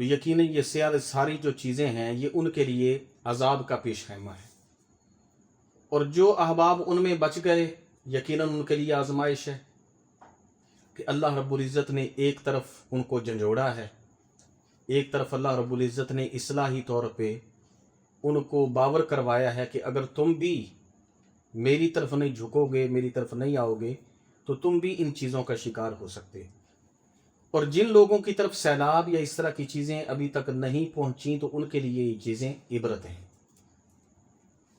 تو یقیناً یہ ساری جو چیزیں ہیں یہ ان کے لیے عذاب کا پیش خیمہ ہے، اور جو احباب ان میں بچ گئے یقیناً ان کے لیے آزمائش ہے کہ اللہ رب العزت نے ایک طرف ان کو جھنجھوڑا ہے، ایک طرف اللہ رب العزت نے اصلاحی طور پہ ان کو باور کروایا ہے کہ اگر تم بھی میری طرف نہیں جھکو گے، میری طرف نہیں آؤ گے، تو تم بھی ان چیزوں کا شکار ہو سکتے۔ اور جن لوگوں کی طرف سیلاب یا اس طرح کی چیزیں ابھی تک نہیں پہنچیں تو ان کے لیے یہ چیزیں عبرت ہیں۔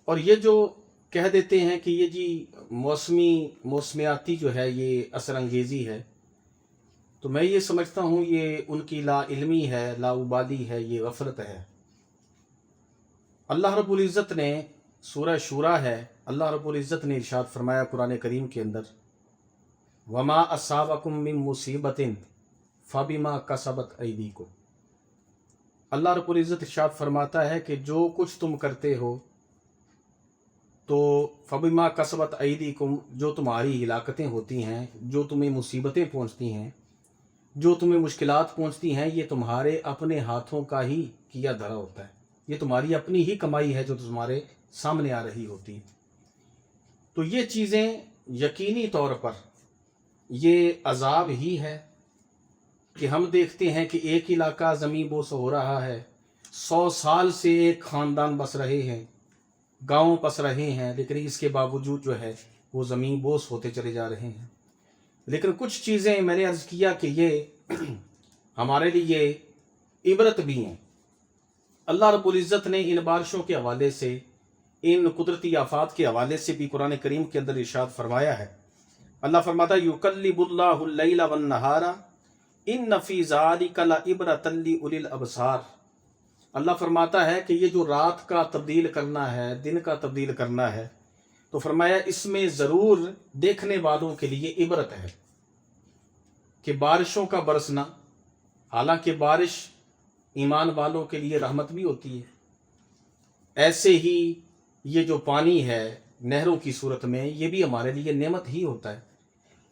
اور یہ جو کہہ دیتے ہیں کہ یہ جی موسمیاتی جو ہے یہ اثر انگیزی ہے، تو میں یہ سمجھتا ہوں یہ ان کی لا علمی ہے، لا ابالی ہے، یہ غفلت ہے۔ اللہ رب العزت نے سورہ شورا ہے، اللہ رب العزت نے ارشاد فرمایا قرآن کریم کے اندر، وما اصابکم من مصیبت فبما کسبت ایدیکم۔ اللہ رب العزت ارشاد فرماتا ہے کہ جو کچھ تم کرتے ہو تو فبما کسبت ایدیکم، جو تمہاری ہلاکتیں ہوتی ہیں، جو تمہیں مصیبتیں پہنچتی ہیں، جو تمہیں مشکلات پہنچتی ہیں، یہ تمہارے اپنے ہاتھوں کا ہی کیا دھرا ہوتا ہے، یہ تمہاری اپنی ہی کمائی ہے جو تمہارے سامنے آ رہی ہوتی ہے۔ تو یہ چیزیں یقینی طور پر یہ عذاب ہی ہے کہ ہم دیکھتے ہیں کہ ایک علاقہ زمین بوس ہو رہا ہے، 100 سال سے ایک خاندان بس رہے ہیں، گاؤں پس رہے ہیں، لیکن اس کے باوجود جو ہے وہ زمین بوس ہوتے چلے جا رہے ہیں۔ لیکن کچھ چیزیں میں نے عرض کیا کہ یہ ہمارے لیے عبرت بھی ہیں۔ اللہ رب العزت نے ان بارشوں کے حوالے سے، ان قدرتی آفات کے حوالے سے بھی قرآن کریم کے اندر ارشاد فرمایا ہے۔ اللہ فرماتا ہے یقلب اللہ اللیل والنہار ان فی ذلک لعبرۃ لأولی الابصار۔ اللہ فرماتا ہے کہ یہ جو رات کا تبدیل کرنا ہے، دن کا تبدیل کرنا ہے، تو فرمایا اس میں ضرور دیکھنے والوں کے لیے عبرت ہے کہ بارشوں کا برسنا، حالانکہ بارش ایمان والوں کے لیے رحمت بھی ہوتی ہے، ایسے ہی یہ جو پانی ہے نہروں کی صورت میں یہ بھی ہمارے لیے نعمت ہی ہوتا ہے،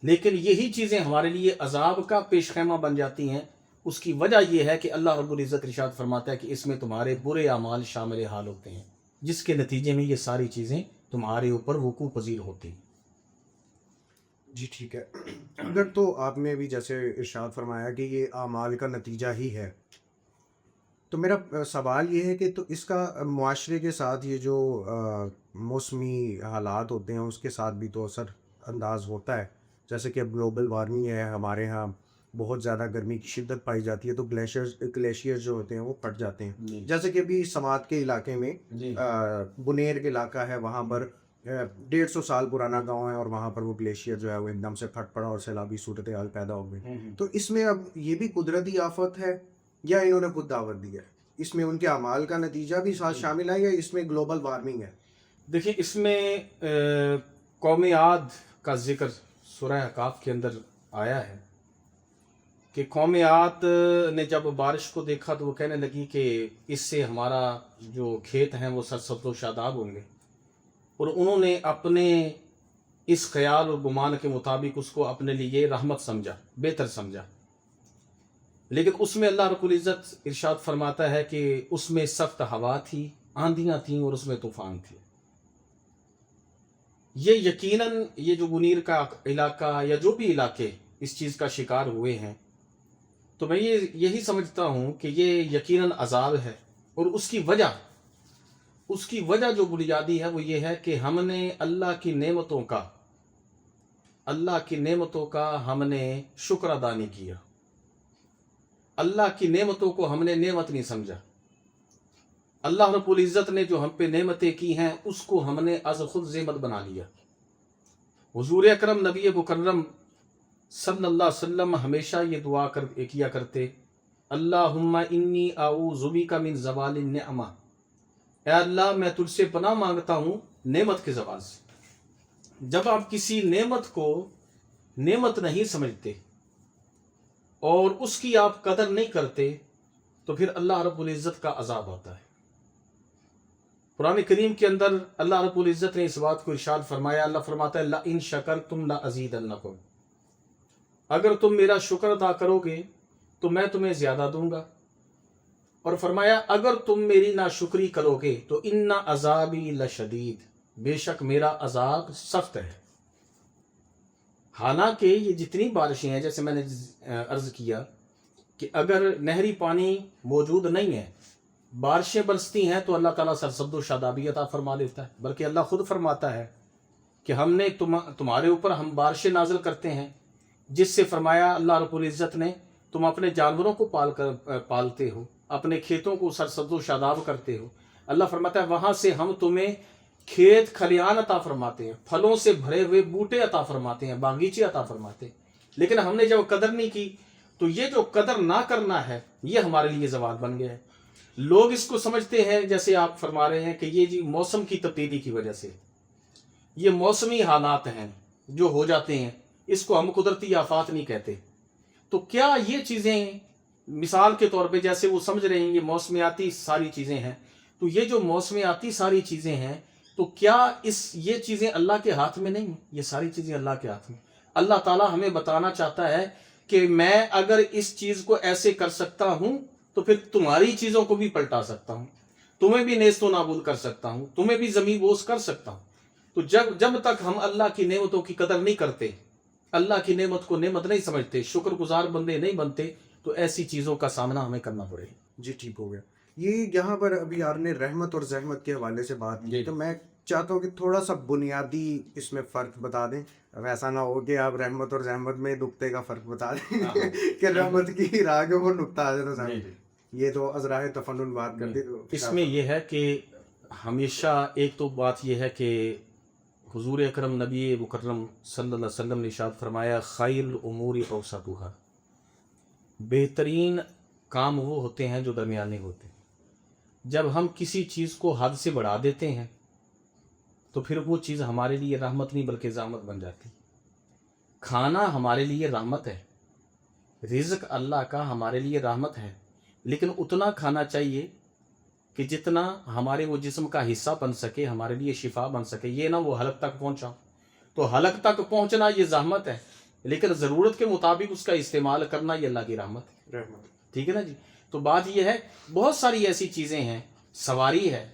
لیکن یہی چیزیں ہمارے لیے عذاب کا پیش خیمہ بن جاتی ہیں۔ اس کی وجہ یہ ہے کہ اللہ رب العزت ارشاد فرماتا ہے کہ اس میں تمہارے برے اعمال شامل حال ہوتے ہیں، جس کے نتیجے میں یہ ساری چیزیں تمہارے اوپر وقوع پذیر ہوتی ہیں۔ جی ٹھیک ہے، اگر تو آپ نے بھی جیسے ارشاد فرمایا کہ یہ اعمال کا نتیجہ ہی ہے، تو میرا سوال یہ ہے کہ تو اس کا معاشرے کے ساتھ یہ جو موسمی حالات ہوتے ہیں اس کے ساتھ بھی تو اثر انداز ہوتا ہے، جیسے کہ اب گلوبل وارمنگ ہے، ہمارے ہاں بہت زیادہ گرمی کی شدت پائی جاتی ہے تو گلیشیئر جو ہوتے ہیں وہ پھٹ جاتے ہیں، جیسے کہ ابھی سماعت کے علاقے میں بنیر کے علاقہ ہے، وہاں پر 150 سال پرانا گاؤں ہے، اور وہاں پر وہ گلیشیئر جو ہے وہ ایک دم سے پھٹ پڑا اور سیلابی صورتحال پیدا ہو گئی۔ تو اس میں اب یہ بھی قدرتی آفت ہے یا انہوں نے خود دعوت دی ہے؟ اس میں ان کے اعمال کا نتیجہ بھی ساتھ شامل ہے یا اس میں گلوبل وارمنگ ہے؟ دیکھیں اس میں قوم عاد کا ذکر سورہ احقاف کے اندر آیا ہے کہ قوم عاد نے جب بارش کو دیکھا تو وہ کہنے لگی کہ اس سے ہمارا جو کھیت ہیں وہ سرسبز و شاداب ہوں گے، اور انہوں نے اپنے اس خیال اور گمان کے مطابق اس کو اپنے لیے رحمت سمجھا، بہتر سمجھا، لیکن اس میں اللہ رب العزت ارشاد فرماتا ہے کہ اس میں سخت ہوا تھی، آندھیاں تھیں اور اس میں طوفان تھے۔ یہ یقیناً یہ جو منیر کا علاقہ یا جو بھی علاقے اس چیز کا شکار ہوئے ہیں، تو میں یہی سمجھتا ہوں کہ یہ یقیناً عذاب ہے، اور اس کی وجہ جو بنیادی ہے وہ یہ ہے کہ ہم نے اللہ کی نعمتوں کا ہم نے شکر ادا نہیں کیا، اللہ کی نعمتوں کو ہم نے نعمت نہیں سمجھا، اللہ رب العزت نے جو ہم پہ نعمتیں کی ہیں اس کو ہم نے از خود ذمت بنا لیا۔ حضور اکرم نبی مکرم صلی اللہ علیہ وسلم ہمیشہ یہ دعا کیا کرتے، اللہم انی اعوذ بک من زوال النعمہ، اے اللہ میں تجھ سے پناہ مانگتا ہوں نعمت کے زوال سے۔ جب آپ کسی نعمت کو نعمت نہیں سمجھتے اور اس کی آپ قدر نہیں کرتے تو پھر اللہ رب العزت کا عذاب ہوتا ہے۔ قرآن کریم کے اندر اللہ رب العزت نے اس بات کو ارشاد فرمایا، اللہ فرماتا ہے لَإِن شَكَرْتُمْ لَأَزِيدَنَّكُمْ، اگر تم میرا شکر ادا کرو گے تو میں تمہیں زیادہ دوں گا، اور فرمایا اگر تم میری ناشکری کرو گے تو ان عذابی لشدید، بے شک میرا عذاب سخت ہے۔ حالانکہ یہ جتنی بارشیں ہیں، جیسے میں نے عرض کیا کہ اگر نہری پانی موجود نہیں ہے، بارشیں برستی ہیں تو اللہ تعالیٰ سرسبز و شادابی عطا فرما دیتا ہے، بلکہ اللہ خود فرماتا ہے کہ ہم نے تمہارے اوپر ہم بارشیں نازل کرتے ہیں، جس سے فرمایا اللہ رب العزت نے تم اپنے جانوروں کو پالتے ہو، اپنے کھیتوں کو سرسبز و شاداب کرتے ہو۔ اللہ فرماتا ہے وہاں سے ہم تمہیں کھیت کھلیان عطا فرماتے ہیں، پھلوں سے بھرے ہوئے بوٹے عطا فرماتے ہیں، باغیچے عطا فرماتے ہیں، لیکن ہم نے جب قدر نہیں کی تو یہ جو قدر نہ کرنا ہے یہ ہمارے لیے زوال بن گیا ہے۔ لوگ اس کو سمجھتے ہیں جیسے آپ فرما رہے ہیں کہ یہ جی موسم کی تبدیلی کی وجہ سے، یہ موسمی حالات ہیں جو ہو جاتے ہیں، اس کو ہم قدرتی آفات نہیں کہتے۔ تو کیا یہ چیزیں مثال کے طور پہ جیسے وہ سمجھ رہے ہیں یہ موسمیاتی ساری چیزیں ہیں، تو یہ جو موسمیاتی ساری چیزیں ہیں تو کیا یہ چیزیں اللہ کے ہاتھ میں نہیں ہیں؟ یہ ساری چیزیں اللہ کے ہاتھ میں۔ اللہ تعالیٰ ہمیں بتانا چاہتا ہے کہ میں اگر اس چیز کو ایسے کر سکتا ہوں تو پھر تمہاری چیزوں کو بھی پلٹا سکتا ہوں، تمہیں بھی نیست و نابود کر سکتا ہوں، تمہیں بھی زمین بوس کر سکتا ہوں۔ تو جب تک ہم اللہ کی نعمتوں کی قدر نہیں کرتے، اللہ کی نعمت کو نعمت نہیں سمجھتے، شکر گزار بندے نہیں بنتے، تو ایسی چیزوں کا سامنا ہمیں کرنا پڑے گا۔ جی ٹھیک ہو گیا۔ یہ یہاں پر ابھی آپ نے رحمت اور زحمت کے حوالے سے بات کی، تو میں چاہتا ہوں کہ تھوڑا سا بنیادی اس میں فرق بتا دیں، ایسا نہ ہو کہ آپ رحمت اور زحمت میں نقطے کا فرق بتا دیں کہ رحمت کی راہ کے وہ نقطہ آ جائے تو یہ تو ازرائے تفنن بات کر دی۔ اس میں یہ ہے کہ ہمیشہ ایک تو بات یہ ہے کہ حضور اکرم نبی مکرم صلی اللہ علیہ وسلم نے ارشاد فرمایا خیر الامور اوسطها، بہترین کام وہ ہوتے ہیں جو درمیانے ہوتے ہیں۔ جب ہم کسی چیز کو حد سے بڑھا دیتے ہیں تو پھر وہ چیز ہمارے لیے رحمت نہیں بلکہ زحمت بن جاتی۔ کھانا ہمارے لیے رحمت ہے، رزق اللہ کا ہمارے لیے رحمت ہے، لیکن اتنا کھانا چاہیے کہ جتنا ہمارے وہ جسم کا حصہ بن سکے، ہمارے لیے شفا بن سکے، یہ نہ وہ حلق تک پہنچا۔ تو حلق تک پہنچنا یہ زحمت ہے، لیکن ضرورت کے مطابق اس کا استعمال کرنا یہ اللہ کی رحمت ہے۔ ٹھیک ہے نا جی؟ تو بات یہ ہے بہت ساری ایسی چیزیں ہیں، سواری ہے،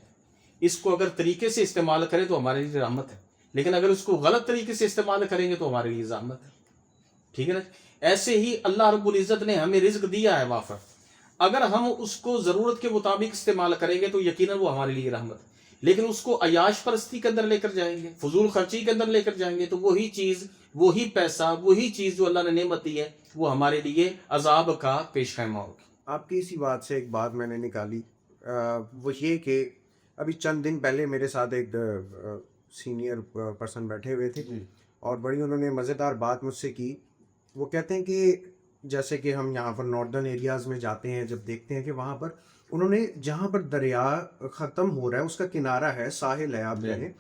اس کو اگر طریقے سے استعمال کریں تو ہمارے لیے رحمت ہے، لیکن اگر اس کو غلط طریقے سے استعمال کریں گے تو ہمارے لیے زحمت ہے۔ ٹھیک ہے نا؟ ایسے ہی اللہ رب العزت نے ہمیں رزق دیا ہے وافر، اگر ہم اس کو ضرورت کے مطابق استعمال کریں گے تو یقیناً وہ ہمارے لیے رحمت ہے، لیکن اس کو عیاش پرستی کے اندر لے کر جائیں گے، فضول خرچی کے اندر لے کر جائیں گے، تو وہی چیز، وہی پیسہ، وہی چیز جو اللہ نے نعمت دی ہے وہ ہمارے لیے عذاب کا پیش خیمہ ہوگی۔ آپ کی اسی بات سے ایک بات میں نے نکالی، وہ یہ کہ ابھی چند دن پہلے میرے ساتھ ایک سینئر پرسن بیٹھے ہوئے تھے اور بڑی انہوں نے مزیدار بات مجھ سے کی۔ وہ کہتے ہیں کہ جیسے کہ ہم یہاں پر ناردرن ایریاز میں جاتے ہیں، جب دیکھتے ہیں کہ وہاں پر انہوں نے جہاں پر دریا ختم ہو رہا ہے، اس کا کنارہ ہے، ساحل ہے، آپ کہیں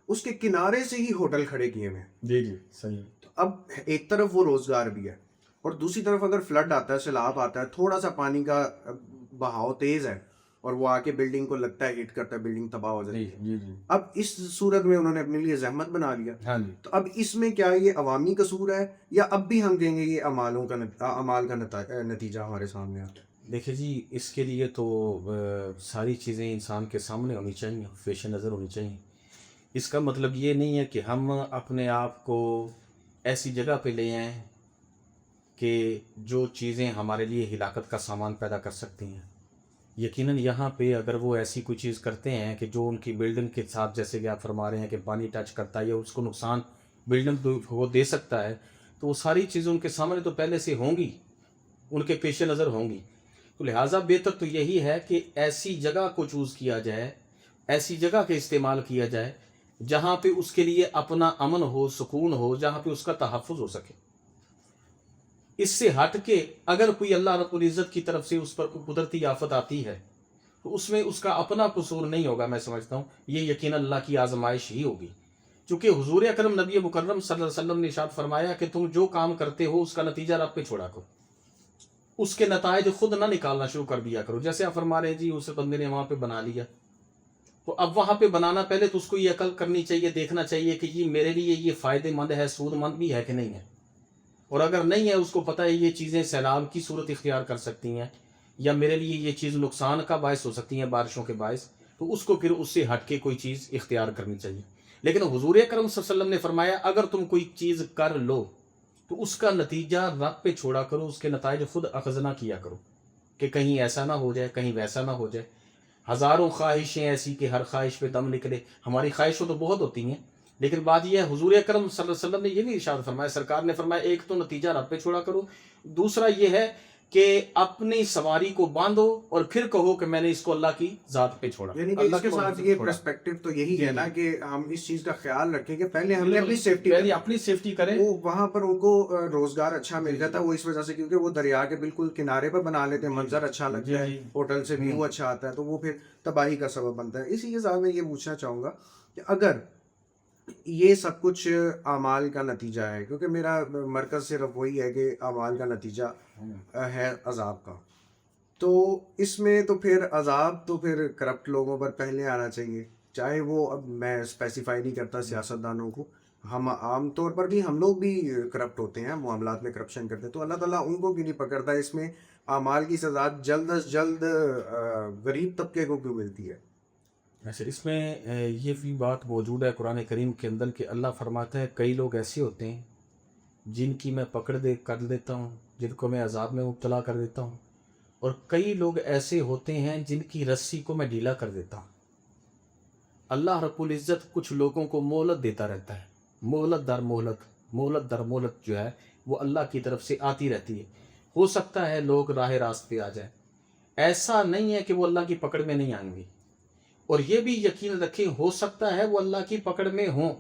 اس کے کنارے سے ہی ہوٹل کھڑے کیے ہوئے ہیں۔ جی جی صحیح۔ تو اب ایک طرف وہ روزگار بھی ہے، اور دوسری طرف اگر فلڈ آتا ہے، سیلاب آتا ہے، تھوڑا سا پانی کا بہاؤ تیز ہے اور وہ آ کے بلڈنگ کو لگتا ہے، ہٹ کرتا ہے، بلڈنگ تباہ ہو جاتی ہے۔ اب اس صورت میں انہوں نے اپنے لیے زحمت بنا لیا۔ تو اب اس میں کیا یہ عوامی قصور ہے یا اب بھی ہم کہیں گے یہ اعمال کا نتیجہ ہمارے سامنے آتا ہے؟ دیکھیں جی، اس کے لیے تو ساری چیزیں انسان کے سامنے ہونی چاہیے، پیش نظر ہونی چاہیے۔ اس کا مطلب یہ نہیں ہے کہ ہم اپنے آپ کو ایسی جگہ پہ لے آئیں کہ جو چیزیں ہمارے لیے ہلاکت کا سامان پیدا کر سکتی ہیں۔ یقیناً یہاں پہ اگر وہ ایسی کوئی چیز کرتے ہیں کہ جو ان کی بلڈنگ کے ساتھ، جیسے کہ آپ فرما رہے ہیں کہ پانی ٹچ کرتا ہے یا اس کو نقصان بلڈنگ کو دے سکتا ہے، تو وہ ساری چیزیں ان کے سامنے تو پہلے سے ہوں گی، ان کے پیش نظر ہوں گی۔ تو لہٰذا بہتر تو یہی ہے کہ ایسی جگہ کو چوز کیا جائے، ایسی جگہ کا استعمال کیا جائے جہاں پہ اس کے لیے اپنا امن ہو، سکون ہو، جہاں پہ اس کا تحفظ ہو سکے۔ اس سے ہٹ کے اگر کوئی اللہ رب العزت کی طرف سے اس پر کوئی قدرتی آفت آتی ہے تو اس میں اس کا اپنا قصور نہیں ہوگا، میں سمجھتا ہوں یہ یقیناً اللہ کی آزمائش ہی ہوگی، چونکہ حضور اکرم نبی مکرم صلی اللہ علیہ وسلم نے ارشاد فرمایا کہ تم جو کام کرتے ہو اس کا نتیجہ رب پہ چھوڑا کرو، اس کے نتائج خود نہ نکالنا شروع کر دیا کرو۔ جیسے آپ فرما رہے ہیں جی اس بندے نے وہاں پہ بنا لیا، تو اب وہاں پہ بنانا پہلے تو اس کو یہ عقل کرنی چاہیے، دیکھنا چاہیے کہ یہ میرے لیے یہ فائدہ مند ہے، سود مند بھی ہے کہ نہیں ہے، اور اگر نہیں ہے اس کو پتہ ہے یہ چیزیں سیلاب کی صورت اختیار کر سکتی ہیں، یا میرے لیے یہ چیز نقصان کا باعث ہو سکتی ہیں بارشوں کے باعث، تو اس کو پھر اس سے ہٹ کے کوئی چیز اختیار کرنی چاہیے۔ لیکن حضور اکرم صلی اللہ علیہ وسلم نے فرمایا اگر تم کوئی چیز کر لو تو اس کا نتیجہ رب پہ چھوڑا کرو، اس کے نتائج خود اخذ نہ کیا کرو کہ کہیں ایسا نہ ہو جائے، کہیں ویسا نہ ہو جائے۔ ہزاروں خواہشیں ایسی کہ ہر خواہش پہ دم نکلے، ہماری خواہشیں تو بہت ہوتی ہیں، لیکن بات یہ ہے حضور اکرم صلی اللہ علیہ وسلم نے یہ بھی ارشاد فرمایا، سرکار نے فرمایا ایک تو نتیجہ رب پہ چھوڑا کرو، دوسرا یہ ہے کہ اپنی سواری کو باندھو اور پھر کہو کہ میں نے اس کو اللہ کی ذات پہ چھوڑا، یعنی کہ اللہ اس کے کی ساتھ مرضی پہ یہ چھوڑا۔ پرسپیکٹو تو یہی ہے جی، نا جی۔ کہ ہم اس چیز کا خیال رکھیں کہ پہلے ہم نے اپنی سیفٹی پہلے اپنی سیفٹی کریں۔ وہ وہاں پر ان کو روزگار اچھا مل جاتا ہے، وہ اس وجہ سے کیونکہ وہ دریا کے بالکل کنارے پر بنا لیتے ہیں، منظر اچھا لگتا ہے، ہوٹل سے ویو اچھا آتا ہے، تو وہ پھر تباہی کا سبب بنتا ہے۔ اسی کے ساتھ میں یہ پوچھنا چاہوں گا کہ اگر یہ سب کچھ اعمال کا نتیجہ ہے، کیونکہ میرا مرکز صرف وہی ہے کہ اعمال کا نتیجہ ہے عذاب کا، تو اس میں تو پھر عذاب تو پھر کرپٹ لوگوں پر پہلے آنا چاہیے، چاہے وہ، اب میں اسپیسیفائی نہیں کرتا سیاست دانوں کو، ہم عام طور پر بھی ہم لوگ بھی کرپٹ ہوتے ہیں، معاملات میں کرپشن کرتے ہیں، تو اللہ تعالیٰ ان کو کیوں نہیں پکڑتا؟ اس میں اعمال کی سزا جلد از جلد غریب طبقے کو کیوں ملتی ہے؟ اچھا، اس میں یہ بھی بات موجود ہے قرآن کریم کے اندر کہ اللہ فرماتا ہے کئی لوگ ایسے ہوتے ہیں جن کی میں پکڑ کر دیتا ہوں، جن کو میں عذاب میں مبتلا کر دیتا ہوں، اور کئی لوگ ایسے ہوتے ہیں جن کی رسی کو میں ڈھیلا کر دیتا ہوں۔ اللہ رب العزت کچھ لوگوں کو مہلت دیتا رہتا ہے، مہلت در مہلت، مہلت در مہلت جو ہے وہ اللہ کی طرف سے آتی رہتی ہے۔ ہو سکتا ہے لوگ راہ راست پہ آ جائیں، ایسا نہیں ہے کہ وہ اللہ کی پکڑ میں نہیں آئیں گے، اور یہ بھی یقین رکھیں ہو سکتا ہے وہ اللہ کی پکڑ میں ہوں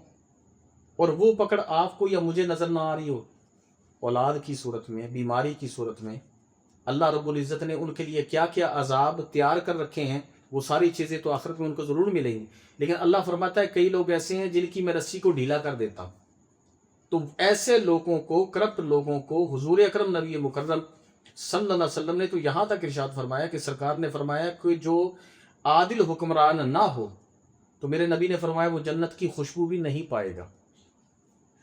اور وہ پکڑ آپ کو یا مجھے نظر نہ آ رہی ہو، اولاد کی صورت میں، بیماری کی صورت میں۔ اللہ رب العزت نے ان کے لیے کیا کیا عذاب تیار کر رکھے ہیں، وہ ساری چیزیں تو آخرت میں ان کو ضرور ملیں گی، لیکن اللہ فرماتا ہے کئی لوگ ایسے ہیں جن کی میں رسی کو ڈھیلا کر دیتا ہوں۔ تو ایسے لوگوں کو، کرپٹ لوگوں کو حضور اکرم نبی مکرم صلی اللہ علیہ وسلم نے تو یہاں تک ارشاد فرمایا کہ سرکار نے فرمایا کہ جو عادل حکمران نہ ہو تو میرے نبی نے فرمایا وہ جنت کی خوشبو بھی نہیں پائے گا۔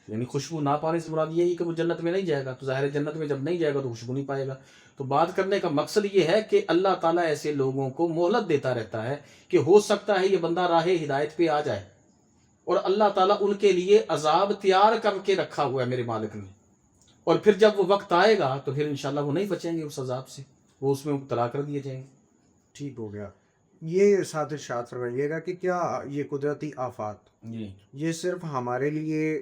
یعنی خوشبو نہ پانے سے مراد یہی کہ وہ جنت میں نہیں جائے گا، تو ظاہر ہے جنت میں جب نہیں جائے گا تو خوشبو نہیں پائے گا۔ تو بات کرنے کا مقصد یہ ہے کہ اللہ تعالیٰ ایسے لوگوں کو مہلت دیتا رہتا ہے کہ ہو سکتا ہے یہ بندہ راہ ہدایت پہ آ جائے، اور اللہ تعالیٰ ان کے لیے عذاب تیار کر کے رکھا ہوا ہے میرے مالک نے، اور پھر جب وہ وقت آئے گا تو پھر انشاءاللہ وہ نہیں بچیں گے اس عذاب سے، وہ اس میں مبتلا کر دیے جائیں گے۔ ٹھیک ہو گیا۔ یہ ساتھ ارشاد فرمائیے گا کہ کیا یہ قدرتی آفات جی، یہ صرف ہمارے لیے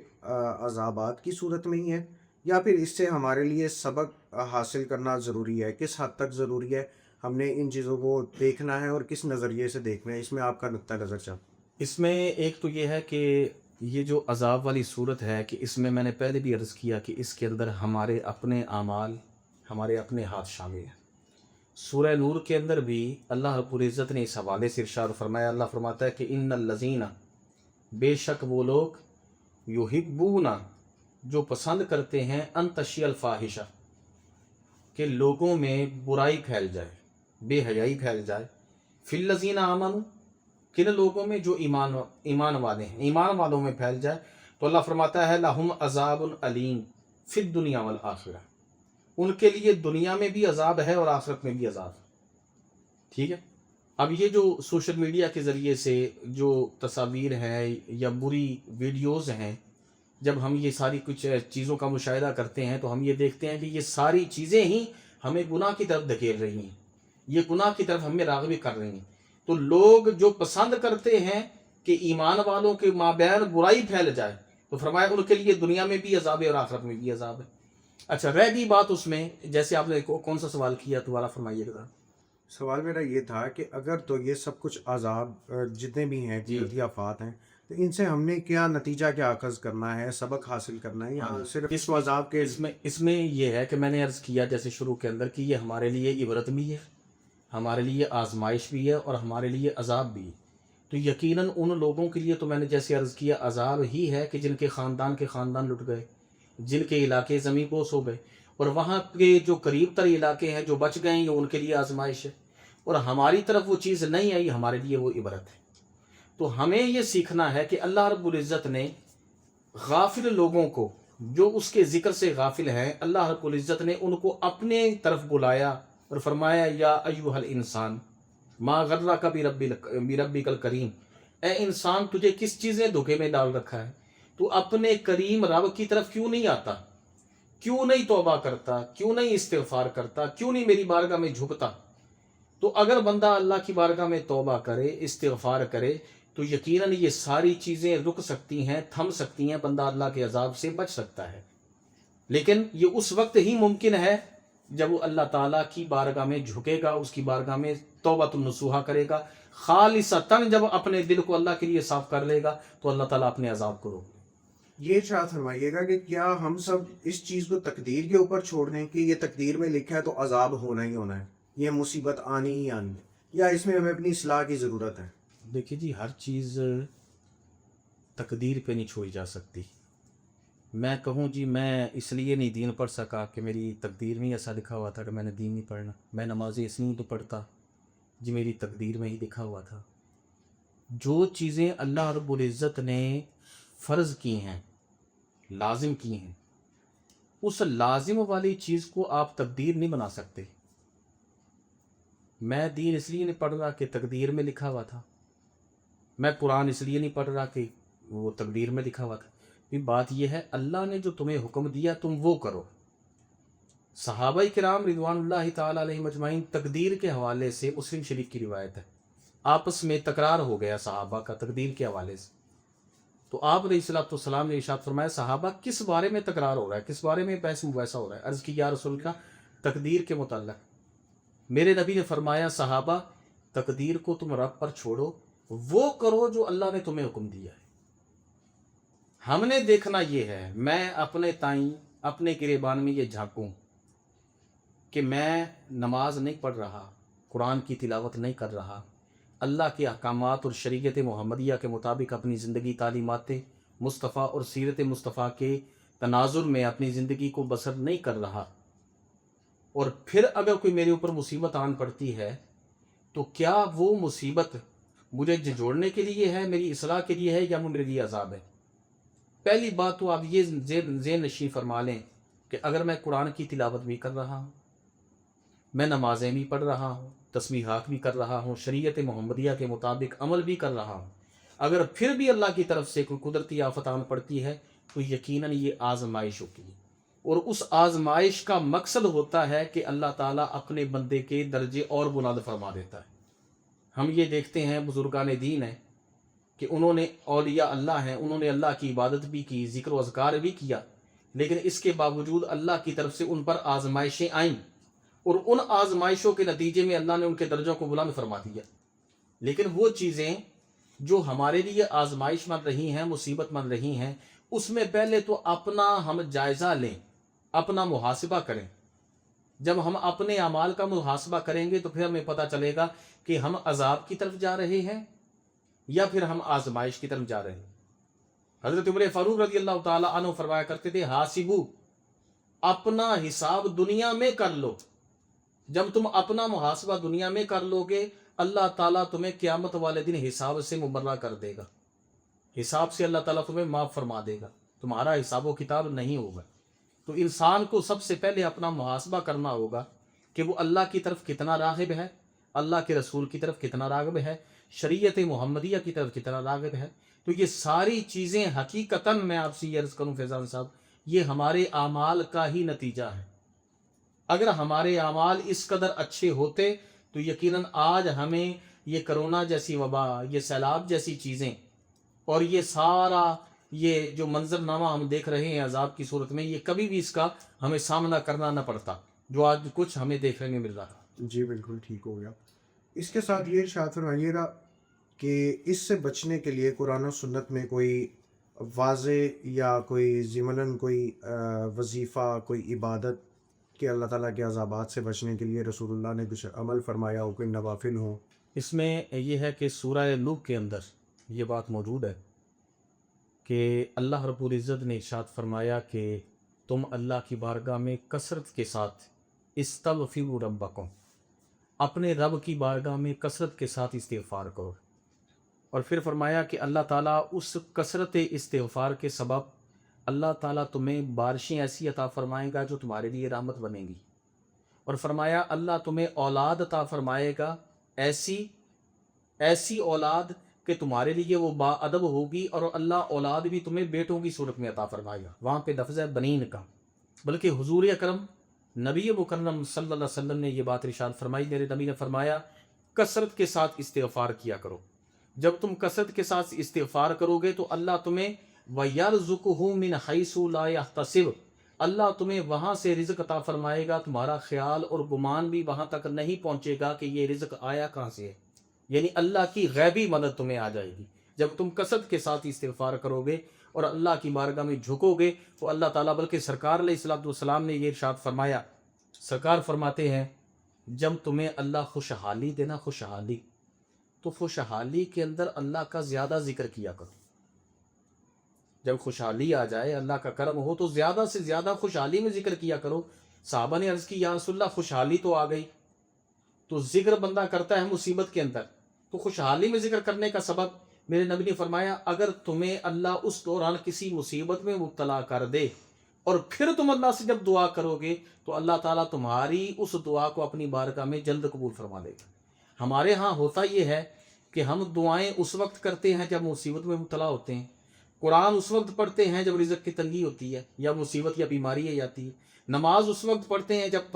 عذابات کی صورت میں ہی ہے، یا پھر اس سے ہمارے لیے سبق حاصل کرنا ضروری ہے؟ کس حد تک ضروری ہے؟ ہم نے ان چیزوں کو دیکھنا ہے اور کس نظریے سے دیکھنا ہے؟ اس میں آپ کا نقطہ نظر چاہ۔ اس میں ایک تو یہ ہے کہ یہ جو عذاب والی صورت ہے کہ اس میں نے پہلے بھی عرض کیا کہ اس کے اندر ہمارے اپنے اعمال، ہمارے اپنے ہاتھ شامل ہیں۔ سورہ نور کے اندر بھی اللہ رب العزت نے اس حوالے سے ارشاد فرمایا، اللہ فرماتا ہے کہ ان الذین، بے شک وہ لوگ، یحبون، جو پسند کرتے ہیں، ان تشیع الفاحشہ، کہ لوگوں میں برائی پھیل جائے، بے حیائی پھیل جائے، فی الذین آمنوا، کن لوگوں میں جو ایمان والے ہیں، ایمان والوں میں پھیل جائے، تو اللہ فرماتا ہے لہم عذاب علیم فی الدنیا والآخرہ، ان کے لیے دنیا میں بھی عذاب ہے اور آخرت میں بھی عذاب ہے۔ ٹھیک ہے، اب یہ جو سوشل میڈیا کے ذریعے سے جو تصاویر ہیں یا بری ویڈیوز ہیں، جب ہم یہ ساری کچھ چیزوں کا مشاہدہ کرتے ہیں تو ہم یہ دیکھتے ہیں کہ یہ ساری چیزیں ہی ہمیں گناہ کی طرف دھکیل رہی ہیں، یہ گناہ کی طرف ہمیں راغب کر رہی ہیں۔ تو لوگ جو پسند کرتے ہیں کہ ایمان والوں کے مابین برائی پھیل جائے، تو فرمایا ان کے لیے دنیا میں بھی عذاب ہے اور آخرت میں بھی عذاب ہے۔ اچھا، رہ گئی بات اس میں، جیسے آپ نے کون سا سوال کیا دوبارہ فرمائیے گا۔ سوال میرا یہ تھا کہ اگر تو یہ سب کچھ عذاب جتنے بھی ہیں، قدرتی آفات ہیں، تو ان سے ہم نے کیا نتیجہ کیا اخذ کرنا ہے، سبق حاصل کرنا ہے، یا صرف اس عذاب کے؟ اس میں یہ ہے کہ میں نے عرض کیا جیسے شروع کے اندر کہ یہ ہمارے لیے عبرت بھی ہے، ہمارے لیے آزمائش بھی ہے، اور ہمارے لیے عذاب بھی ہے۔ تو یقیناً ان لوگوں کے لیے تو میں نے جیسے عرض کیا عذاب ہی ہے کہ جن کے خاندان لٹ گئے، جن کے علاقے زمین بوس ہو گئے، اور وہاں کے جو قریب تر علاقے ہیں جو بچ گئے ہیں ان کے لیے آزمائش ہے، اور ہماری طرف وہ چیز نہیں آئی، ہمارے لیے وہ عبرت ہے۔ تو ہمیں یہ سیکھنا ہے کہ اللہ رب العزت نے غافل لوگوں کو، جو اس کے ذکر سے غافل ہیں، اللہ رب العزت نے ان کو اپنے طرف بلایا، اور فرمایا یا ایوہ الانسان ما غرک بربک الکریم، اے انسان تجھے کس چیز نے دھوکے میں ڈال رکھا ہے؟ تو اپنے کریم رب کی طرف کیوں نہیں آتا؟ کیوں نہیں توبہ کرتا؟ کیوں نہیں استغفار کرتا؟ کیوں نہیں میری بارگاہ میں جھکتا؟ تو اگر بندہ اللہ کی بارگاہ میں توبہ کرے، استغفار کرے، تو یقیناً یہ ساری چیزیں رک سکتی ہیں، تھم سکتی ہیں، بندہ اللہ کے عذاب سے بچ سکتا ہے۔ لیکن یہ اس وقت ہی ممکن ہے جب وہ اللہ تعالیٰ کی بارگاہ میں جھکے گا، اس کی بارگاہ میں توبۃ النصوحہ کرے گا، خالصتاً جب اپنے دل کو اللہ کے لیے صاف کر لے گا تو اللہ تعالیٰ اپنے عذاب کو روک لے۔ یہ ارشاد فرمائیے گا کہ کیا ہم سب اس چیز کو تقدیر کے اوپر چھوڑ دیں کہ یہ تقدیر میں لکھا ہے تو عذاب ہونا ہی ہونا ہے، یہ مصیبت آنی ہی آنی ہے، یا اس میں ہمیں اپنی اصلاح کی ضرورت ہے؟ دیکھیے جی، ہر چیز تقدیر پہ نہیں چھوڑی جا سکتی۔ میں کہوں جی میں اس لیے نہیں دین پڑھ سکا کہ میری تقدیر میں ایسا لکھا ہوا تھا کہ میں نے دین نہیں پڑھنا، میں نمازیں اس لیے تو پڑھتا جی میری تقدیر میں ہی لکھا ہوا تھا۔ جو چیزیں اللہ رب العزت نے فرض کی ہیں، لازم کی ہیں، اس لازم والی چیز کو آپ تقدیر نہیں بنا سکتے۔ میں دین اس لیے نہیں پڑھ رہا کہ تقدیر میں لکھا ہوا تھا، میں قرآن اس لیے نہیں پڑھ رہا کہ وہ تقدیر میں لکھا ہوا تھا۔ بات یہ ہے اللہ نے جو تمہیں حکم دیا تم وہ کرو۔ صحابہ کرام رضوان اللہ تعالی علیہم اجمعین تقدیر کے حوالے سے مسلم شریف کی روایت ہے، آپس میں تکرار ہو گیا صحابہ کا تقدیر کے حوالے سے۔ تو آپ علیہ الصلوۃ والسلام نے ارشاد فرمایا صحابہ کس بارے میں تکرار ہو رہا ہے، کس بارے میں بحث مباحثہ ہو رہا ہے؟ عرض کی یا رسول اللہ تقدیر کے متعلق۔ میرے نبی نے فرمایا صحابہ تقدیر کو تم رب پر چھوڑو، وہ کرو جو اللہ نے تمہیں حکم دیا ہے۔ ہم نے دیکھنا یہ ہے، میں اپنے تائیں اپنے گریبان میں یہ جھانکوں کہ میں نماز نہیں پڑھ رہا، قرآن کی تلاوت نہیں کر رہا، اللہ کے احکامات اور شریعت محمدیہ کے مطابق اپنی زندگی تعلیمات مصطفیٰ اور سیرت مصطفیٰ کے تناظر میں اپنی زندگی کو بسر نہیں کر رہا، اور پھر اگر کوئی میرے اوپر مصیبت آن پڑتی ہے تو کیا وہ مصیبت مجھے جھنجھوڑنے کے لیے ہے، میری اصلاح کے لیے ہے، یا وہ میرے لیے عذاب ہے؟ پہلی بات تو آپ یہ ذہن نشین فرما لیں کہ اگر میں قرآن کی تلاوت بھی کر رہا ہوں، میں نمازیں بھی پڑھ رہا ہوں، تسبیحات بھی کر رہا ہوں، شریعت محمدیہ کے مطابق عمل بھی کر رہا ہوں، اگر پھر بھی اللہ کی طرف سے کوئی قدرتی آفت آن پڑتی ہے تو یقیناً یہ آزمائش ہوتی ہے، اور اس آزمائش کا مقصد ہوتا ہے کہ اللہ تعالیٰ اپنے بندے کے درجے اور بلند فرما دیتا ہے۔ ہم یہ دیکھتے ہیں بزرگان دین ہیں کہ انہوں نے اولیاء اللہ ہیں، انہوں نے اللہ کی عبادت بھی کی، ذکر و اذکار بھی کیا، لیکن اس کے باوجود اللہ کی طرف سے ان پر آزمائشیں آئیں، اور ان آزمائشوں کے نتیجے میں اللہ نے ان کے درجوں کو بلند فرما دیا۔ لیکن وہ چیزیں جو ہمارے لیے آزمائش مند رہی ہیں، مصیبت مند رہی ہیں، اس میں پہلے تو اپنا ہم جائزہ لیں، اپنا محاسبہ کریں۔ جب ہم اپنے اعمال کا محاسبہ کریں گے تو پھر ہمیں پتہ چلے گا کہ ہم عذاب کی طرف جا رہے ہیں یا پھر ہم آزمائش کی طرف جا رہے ہیں۔ حضرت عمر فاروق رضی اللہ تعالی عنہ فرمایا کرتے تھے حاسبو، اپنا حساب دنیا میں کر لو۔ جب تم اپنا محاسبہ دنیا میں کر لو گے، اللہ تعالیٰ تمہیں قیامت والے دن حساب سے مبرہ کر دے گا، حساب سے اللہ تعالیٰ تمہیں معاف فرما دے گا، تمہارا حساب و کتاب نہیں ہوگا۔ تو انسان کو سب سے پہلے اپنا محاسبہ کرنا ہوگا کہ وہ اللہ کی طرف کتنا راغب ہے، اللہ کے رسول کی طرف کتنا راغب ہے، شریعت محمدیہ کی طرف کتنا راغب ہے۔ تو یہ ساری چیزیں حقیقتاً میں آپ سے یہ عرض کروں فیضان صاحب، یہ ہمارے اعمال کا ہی نتیجہ ہے۔ اگر ہمارے اعمال اس قدر اچھے ہوتے تو یقیناً آج ہمیں یہ کرونا جیسی وبا، یہ سیلاب جیسی چیزیں اور یہ سارا یہ جو منظرنامہ ہم دیکھ رہے ہیں عذاب کی صورت میں، یہ کبھی بھی اس کا ہمیں سامنا کرنا نہ پڑتا جو آج کچھ ہمیں دیکھنے میں مل رہا۔ جی بالکل ٹھیک ہو گیا۔ اس کے ساتھ یہ ارشاد فرمائیے گا کہ اس سے بچنے کے لیے قرآن و سنت میں کوئی واضح یا کوئی ضمناً کوئی وظیفہ، کوئی عبادت کہ اللہ تعالیٰ کے عذابات سے بچنے کے لیے رسول اللہ نے کچھ عمل فرمایا ہو، کوئی نوافل ہوں؟ اس میں یہ ہے کہ سورہ نوح کے اندر یہ بات موجود ہے کہ اللہ رب العزت نے ارشاد فرمایا کہ تم اللہ کی بارگاہ میں کثرت کے ساتھ استغفروا ربکم، اپنے رب کی بارگاہ میں کثرت کے ساتھ استغفار کرو، اور پھر فرمایا کہ اللہ تعالیٰ اس کثرت استغفار کے سبب اللہ تعالیٰ تمہیں بارشیں ایسی عطا فرمائے گا جو تمہارے لیے رحمت بنے گی، اور فرمایا اللہ تمہیں اولاد عطا فرمائے گا، ایسی اولاد کہ تمہارے لیے وہ با ادب ہوگی، اور اللہ اولاد بھی تمہیں بیٹوں کی صورت میں عطا فرمائے گا۔ وہاں پہ لفظ ہے بنین کا، بلکہ حضور اکرم نبی مکرم صلی اللہ علیہ وسلم نے یہ بات ارشاد فرمائی۔ میرے نبی نے فرمایا کثرت کے ساتھ استغفار کیا کرو۔ جب تم کثرت کے ساتھ استغفار کرو گے تو اللہ تمہیں وَيَرْزُقُهُ مِنْ حَيْثُ لَا يَحْتَسِبُ، اللہ تمہیں وہاں سے رزق عطا فرمائے گا، تمہارا خیال اور گمان بھی وہاں تک نہیں پہنچے گا کہ یہ رزق آیا کہاں سے ہے۔ یعنی اللہ کی غیبی مدد تمہیں آ جائے گی جب تم کثرت کے ساتھ استغفار کرو گے اور اللہ کی بارگاہ میں جھکو گے تو اللہ تعالیٰ، بلکہ سرکار علیہ الصلوۃ والسلام نے یہ ارشاد فرمایا، سرکار فرماتے ہیں جب تمہیں اللہ خوشحالی دینا، خوشحالی، تو خوشحالی کے اندر اللہ کا زیادہ ذکر کیا کرو۔ جب خوشحالی آ جائے، اللہ کا کرم ہو، تو زیادہ سے زیادہ خوشحالی میں ذکر کیا کرو۔ صحابہ نے عرض کی یا رسول اللہ خوشحالی تو آ گئی، تو ذکر بندہ کرتا ہے مصیبت کے اندر، تو خوشحالی میں ذکر کرنے کا سبب، میرے نبی نے فرمایا اگر تمہیں اللہ اس دوران کسی مصیبت میں مبتلا کر دے اور پھر تم اللہ سے جب دعا کرو گے تو اللہ تعالیٰ تمہاری اس دعا کو اپنی بارگاہ میں جلد قبول فرما لے گا۔ ہمارے ہاں ہوتا یہ ہے کہ ہم دعائیں اس وقت کرتے ہیں جب مصیبت میں مبتلا ہوتے ہیں، قرآن اس وقت پڑھتے ہیں جب رزق کی تنگی ہوتی ہے یا مصیبت یا بیماری آ جاتی ہے، نماز اس وقت پڑھتے ہیں جب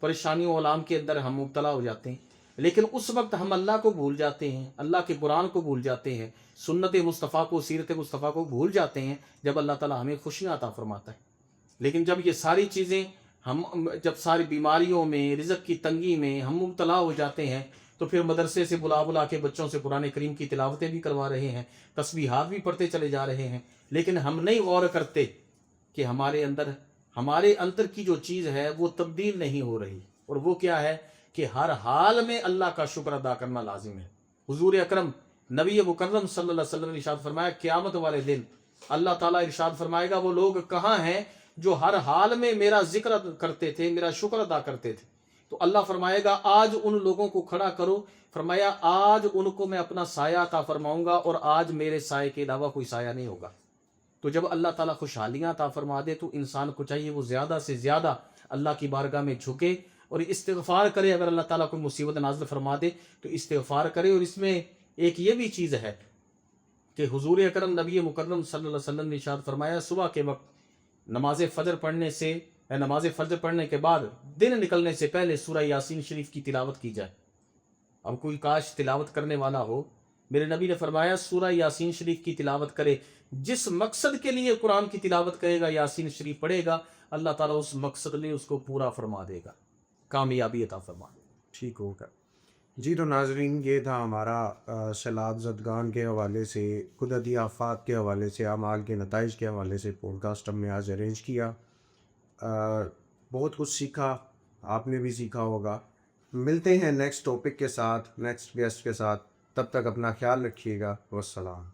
پریشانیوں علام کے اندر ہم مبتلا ہو جاتے ہیں، لیکن اس وقت ہم اللہ کو بھول جاتے ہیں، اللہ کے قرآن کو بھول جاتے ہیں، سنت مصطفیٰ کو، سیرت مصطفیٰ کو بھول جاتے ہیں جب اللہ تعالیٰ ہمیں خوشیاں عطا فرماتا ہے۔ لیکن جب یہ ساری چیزیں جب ساری بیماریوں میں، رزق کی تنگی میں ہم مبتلا ہو جاتے ہیں تو پھر مدرسے سے بلا کے بچوں سے قرآن کریم کی تلاوتیں بھی کروا رہے ہیں، تسبیحات بھی پڑھتے چلے جا رہے ہیں، لیکن ہم نہیں غور کرتے کہ ہمارے اندر کی جو چیز ہے وہ تبدیل نہیں ہو رہی، اور وہ کیا ہے کہ ہر حال میں اللہ کا شکر ادا کرنا لازم ہے۔ حضور اکرم نبی مکرم صلی اللہ علیہ وسلم نے ارشاد فرمایا قیامت والے دن اللہ تعالیٰ ارشاد فرمائے گا وہ لوگ کہاں ہیں جو ہر حال میں میرا ذکر کرتے تھے، میرا شکر ادا کرتے تھے، تو اللہ فرمائے گا آج ان لوگوں کو کھڑا کرو، فرمایا آج ان کو میں اپنا سایہ عطا فرماؤں گا اور آج میرے سائے کے علاوہ کوئی سایہ نہیں ہوگا۔ تو جب اللہ تعالیٰ خوشحالیاں عطا فرما دے تو انسان کو چاہیے وہ زیادہ سے زیادہ اللہ کی بارگاہ میں جھکے اور استغفار کرے۔ اگر اللہ تعالیٰ کوئی مصیبت نازل فرما دے تو استغفار کرے۔ اور اس میں ایک یہ بھی چیز ہے کہ حضور اکرم نبی مکرم صلی اللہ علیہ وسلم نے ارشاد فرمایا صبح کے وقت نماز فجر پڑھنے کے بعد دن نکلنے سے پہلے سورہ یاسین شریف کی تلاوت کی جائے۔ اب کوئی کاش تلاوت کرنے والا ہو، میرے نبی نے فرمایا سورہ یاسین شریف کی تلاوت کرے، جس مقصد کے لیے قرآن کی تلاوت کرے گا، یاسین شریف پڑھے گا، اللہ تعالیٰ اس مقصد میں اس کو پورا فرما دے گا، کامیابی عطا فرما دے گا۔ ٹھیک ہوگا جی۔ تو ناظرین یہ تھا ہمارا سیلاب زدگان کے حوالے سے، قدرتی آفات کے حوالے سے، اعمال کے نتائج کے حوالے سے پوڈ کاسٹ ہم نے آج ارینج کیا۔ بہت کچھ سیکھا، آپ نے بھی سیکھا ہوگا۔ ملتے ہیں نیکسٹ ٹاپک کے ساتھ، نیکسٹ گیسٹ کے ساتھ، تب تک اپنا خیال رکھیے گا۔ والسلام۔